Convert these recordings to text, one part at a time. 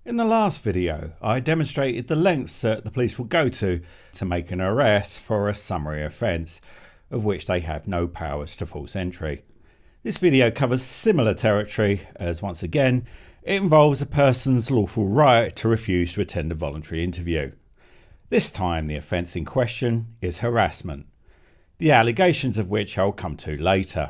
In the last video, I demonstrated the lengths that the police will go to make an arrest for a summary offence, of which they have no powers to force entry. This video covers similar territory, as once again, it involves a person's lawful right to refuse to attend a voluntary interview. This time the offence in question is harassment, the allegations of which I'll come to later.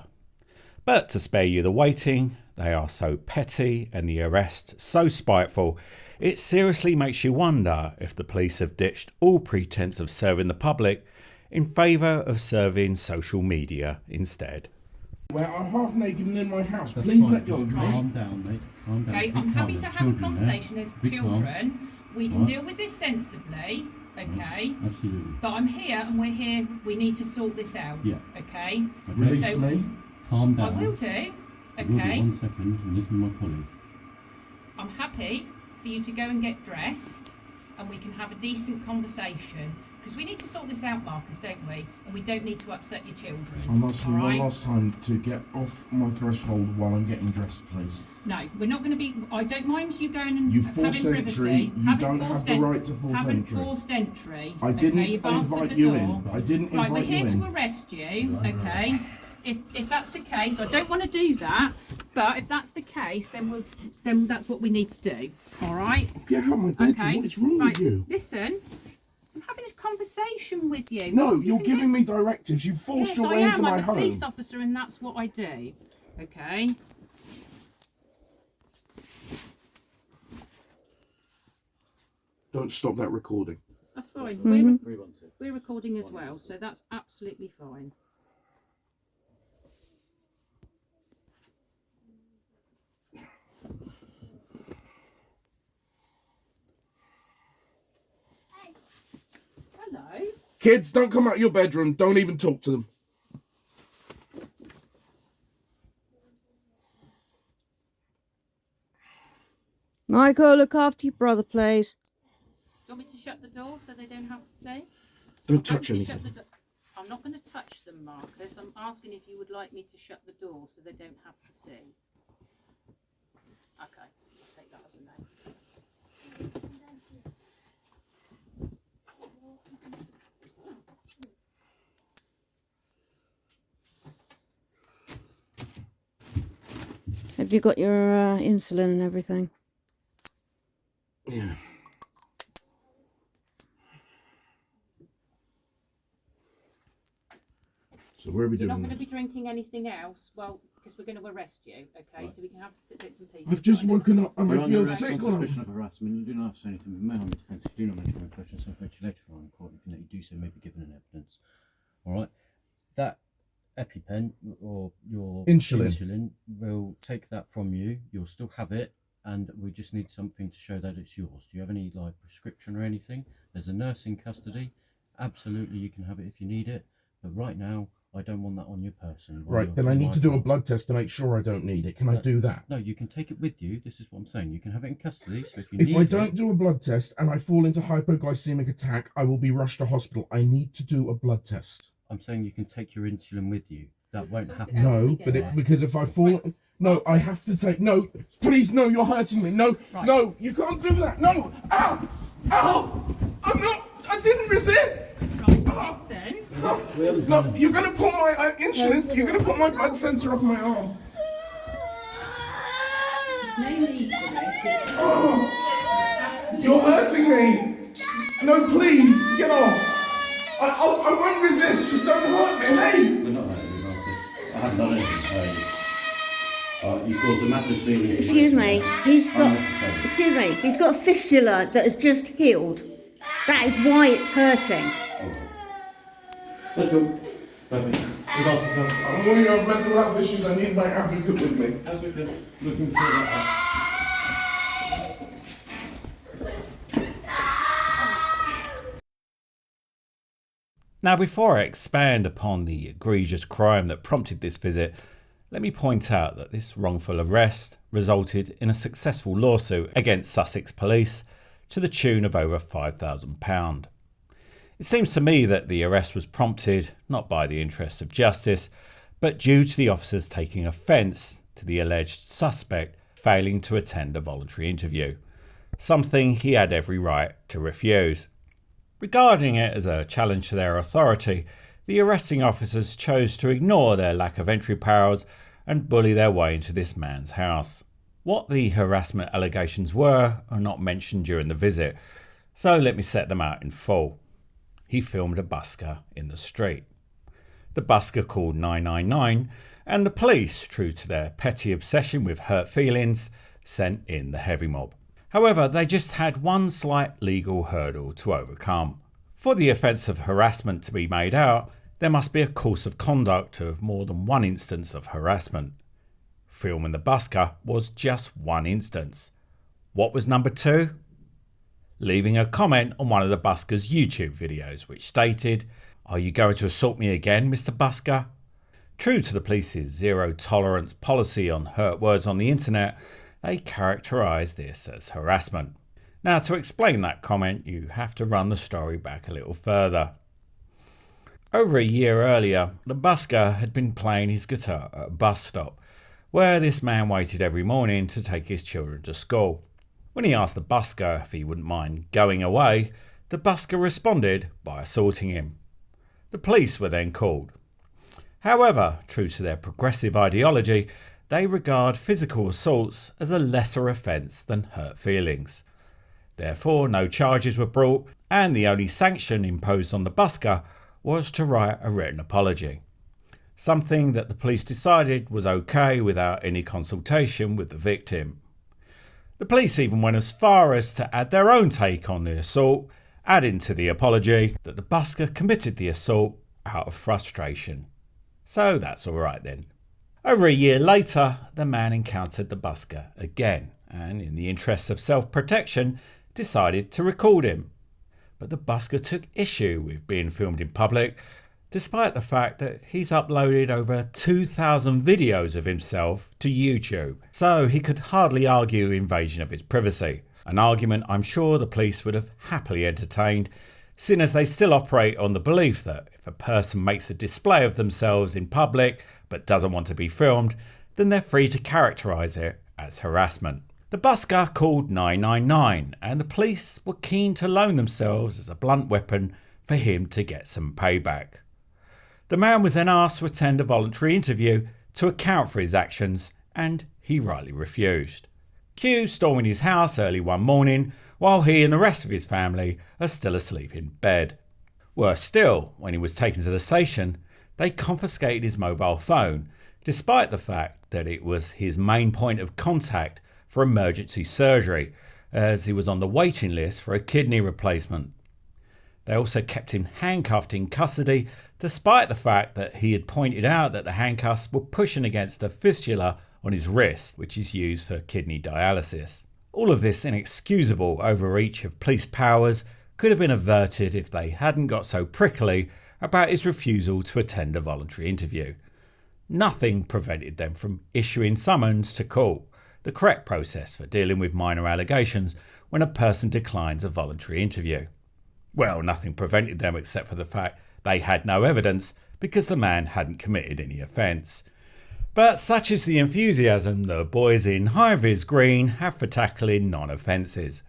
But to spare you the waiting, they are so petty and the arrest so spiteful, it seriously makes you wonder if the police have ditched all pretense of serving the public in favour of serving social media instead. Well, I'm half naked and in my house. Please let go of me. Calm down, mate. Calm down. Okay, I'm happy to have a conversation. There's children. We can deal with this sensibly. Okay. Absolutely. But I'm here and we're here. We need to sort this out. Yeah. Okay. Release me. Calm down. I will do. I will do. Okay. 1 second and listen to my colleague. I'm happy for you to go and get dressed and we can have a decent conversation. Because we need to sort this out, Marcus, don't we? And we don't need to upset your children. I'm asking all one right? last time to get off my threshold while I'm getting dressed, please. No, we're not going to be. I don't mind you going and You forced having entry. privacy. You don't have the right to force Having entry. forced entry. I didn't okay, you've answered invite the you door. in. I didn't Right, we're invite you here in. to arrest you. Okay. If that's the case, I don't want to do that. But if that's the case, then that's what we need to do. All right. Get out of my bedroom. Okay. What is wrong right. with you? Listen. I'm having a conversation with you. No, you're giving me directives. You forced your way into my I'm a home. police officer and that's what I do. Okay? Don't stop that recording. That's fine. We're recording as well, so that's absolutely fine. Hello. Kids, don't come out of your bedroom. Don't even talk to them. Michael, look after your brother, please. Do you want me to shut the door so they don't have to see? Don't touch I'm going to anything. shut the I'm not going to touch them, Marcus. I'm asking if you would like me to shut the door so they don't have to see. Okay, I'll take that as a no. Have you got your insulin and everything? Yeah. So where are we You're doing not going to this? be drinking anything else, well, because we're going to arrest you, okay? So we can have the bits and pieces. I've just woken up and You're I under feel arrest sick. on suspicion of harassment. You do not have to say anything with my own defence. If you do not mention my questions, I'll put you later on in court. Anything that you do say may be given in evidence. Alright? That EpiPen or your insulin will take that from you. You'll still have it, and we just need something to show that it's yours. Do you have any like prescription or anything? There's a nurse in custody. Absolutely, you can have it if you need it. But right now, I don't want that on your person. Right, then I need to do a blood test to make sure I don't need it. Can I do that? No, you can take it with you. This is what I'm saying. You can have it in custody. So if you If need I don't do a blood test and I fall into hypoglycemic attack, I will be rushed to hospital. I need to do a blood test. I'm saying you can take your insulin with you. That won't happen. No, but because if I fall... No, I have to take... No, please, no, you're hurting me. No, no, you can't do that. No, ow, ow, I'm not... I didn't resist. Right, listen. No, you're going to pull my insulin... You're going to put my blood sensor off my arm. No need for this. You're hurting me. No, please, get off. I won't resist. Just don't hurt me. Hey. We're not hurting you, Marcus. I haven't done anything to hurt you. You caused a massive scene. Excuse me, he's got... Unnecessary. Excuse me, he's got a fistula that has just healed. That is why it's hurting. Let's go. Perfect. Look after yourself. I'm warning you of mental health issues. I need my advocate with me. That's okay. Looking for that. Now, before I expand upon the egregious crime that prompted this visit, let me point out that this wrongful arrest resulted in a successful lawsuit against Sussex Police to the tune of over £5,000. It seems to me that the arrest was prompted not by the interests of justice, but due to the officers taking offence to the alleged suspect failing to attend a voluntary interview. something he had every right to refuse. Regarding it as a challenge to their authority, the arresting officers chose to ignore their lack of entry powers and bully their way into this man's house. What the harassment allegations were are not mentioned during the visit, so let me set them out in full. He filmed a busker in the street. The busker called 999, and the police, true to their petty obsession with hurt feelings, sent in the heavy mob. However, they just had one slight legal hurdle to overcome. For the offence of harassment to be made out, there must be a course of conduct of more than one instance of harassment. Filming the busker was just one instance. What was number 2? Leaving a comment on one of the busker's YouTube videos which stated, "Are you going to assault me again, Mr. Busker?" True to the police's zero tolerance policy on hurt words on the internet, they characterised this as harassment. Now, to explain that comment, you have to run the story back a little further. Over a year earlier, the busker had been playing his guitar at a bus stop, where this man waited every morning to take his children to school. When he asked the busker if he wouldn't mind going away, the busker responded by assaulting him. The police were then called. However, true to their progressive ideology, they regard physical assaults as a lesser offence than hurt feelings. Therefore, no charges were brought, and the only sanction imposed on the busker was to write a written apology. Something that the police decided was okay without any consultation with the victim. The police even went as far as to add their own take on the assault, adding to the apology that the busker committed the assault out of frustration. So that's alright then. Over a year later, the man encountered the busker again, and in the interests of self-protection, decided to record him. But the busker took issue with being filmed in public, despite the fact that he's uploaded over 2,000 videos of himself to YouTube, so he could hardly argue invasion of his privacy. An argument I'm sure the police would have happily entertained, seeing as they still operate on the belief that if a person makes a display of themselves in public but doesn't want to be filmed, then they're free to characterise it as harassment. The busker called 999, and the police were keen to loan themselves as a blunt weapon for him to get some payback. The man was then asked to attend a voluntary interview to account for his actions, and he rightly refused. Q storming his house early one morning while he and the rest of his family are still asleep in bed. Worse still, when he was taken to the station, they confiscated his mobile phone, despite the fact that it was his main point of contact for emergency surgery, as he was on the waiting list for a kidney replacement. They also kept him handcuffed in custody, despite the fact that he had pointed out that the handcuffs were pushing against a fistula on his wrist, which is used for kidney dialysis. All of this inexcusable overreach of police powers could have been averted if they hadn't got so prickly about his refusal to attend a voluntary interview. Nothing prevented them from issuing summons to court, the correct process for dealing with minor allegations when a person declines a voluntary interview. Well, nothing prevented them except for the fact they had no evidence because the man hadn't committed any offence. But such is the enthusiasm the boys in High-Vis Green have for tackling non-offences.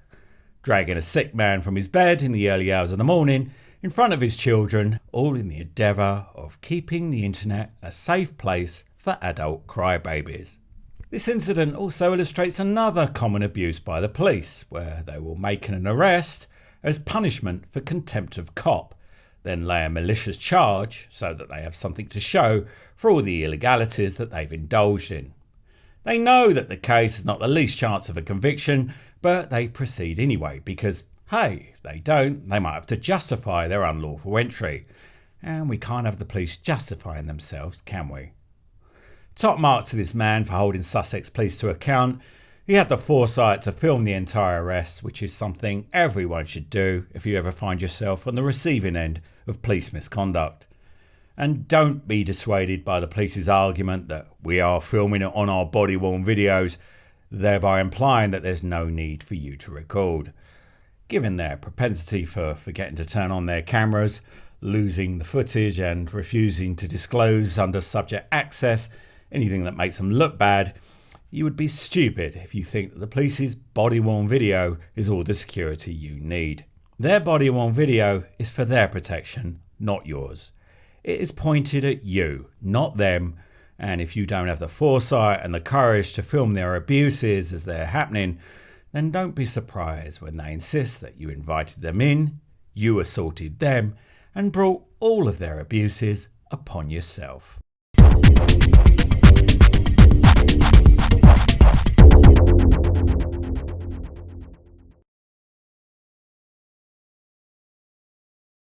Dragging a sick man from his bed in the early hours of the morning in front of his children, all in the endeavour of keeping the internet a safe place for adult crybabies. This incident also illustrates another common abuse by the police, where they will make an arrest as punishment for contempt of cop, then lay a malicious charge so that they have something to show for all the illegalities that they've indulged in. They know that the case has not the least chance of a conviction, but they proceed anyway because, hey, if they don't, they might have to justify their unlawful entry. And we can't have the police justifying themselves, can we? Top marks to this man for holding Sussex police to account. He had the foresight to film the entire arrest, which is something everyone should do if you ever find yourself on the receiving end of police misconduct. And don't be dissuaded by the police's argument that we are filming it on our body-worn videos, thereby implying that there's no need for you to record. Given their propensity for forgetting to turn on their cameras, losing the footage and refusing to disclose under subject access anything that makes them look bad, You would be stupid if you think that the police's body-worn video is all the security you need. Their body-worn video is for their protection, not yours. It is pointed at you, not them, and if you don't have the foresight and the courage to film their abuses as they're happening, then don't be surprised when they insist that you invited them in, you assaulted them, and brought all of their abuses upon yourself.